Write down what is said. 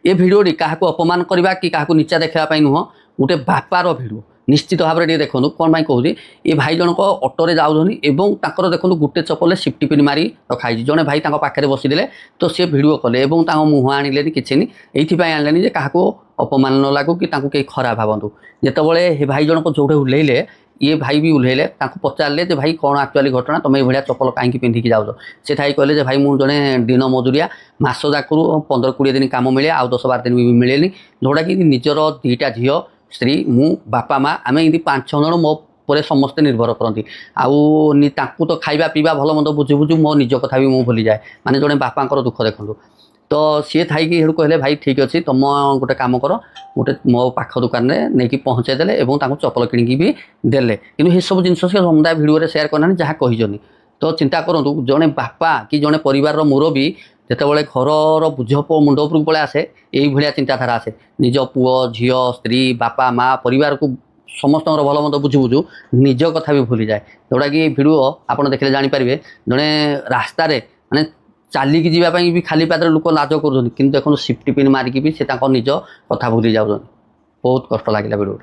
ए भिडियोटी क्या अपमान करवा कि क्या नीचा देखापी नुह गोटे बापार भिडियो निश्चित भाव में देखो कौन कहूँ ये भाई जनक अटोरे जाऊँगी और देखो गोटे चपल सिफ्टी पिन मारी रखाई जड़े भाई पाखे बसीदे तो सी भिडियो कले मुह आनिले किसी ये आनिले क्या अपमान न लगू कि कहीं खराब भावतु जितेबाला हे भाई जनक जोड़े उल्लेले ये भाई भी उल्लेले पचारे भाई कौन एक्चुअली घटना तुम ये चपल कहीं पिंधिकी जाऊँ से थाई कहले भाई मुझे जड़े दिन मजुरिया मास जाक 15-20 दिन कम मिले आ 10-12 दिन भी मिले जोटा कि निजर 2टा झील स्त्री मु बापा माँ आम ये 5-6 जन मो पर समस्ते निर्भर करती आउ तो खाଇବା पीवा भल मंद बुझु बुझु मो निज कथा भी मुझे भूली जाए माने जड़े बापा दुख देखूँ तो सी थी कहले भाई ठीक अच्छे तुम गोटे कम कर गोटे मो पाख दुकान में नहीं पहुँचेदे और चपल किणी भी देले कि सब जिन समुदाय भिडियो सेयार करना जहाँ कही तो चिंता करूँ जड़े बापा कि जड़े परिवार मुरबी जितेबाला घर बुझ मुंड उपरक पलि आसे यही चिंताधारा आसे निज पुओ झी स्त्री बापा माँ परिवार को समस्त भल मंद बुझु बुझु निज कथा भी भूली जाए जोटा कि भिडियो आपड़ देखले जानीपारे जड़े रास्तार माने चालिकी जीवाई भी खाली पादरे लोक लाज कर देखो सिफ्टी पिन मारिकी भी से निज कथा भूली जाऊँ बहुत कष्ट लगे भिडियो।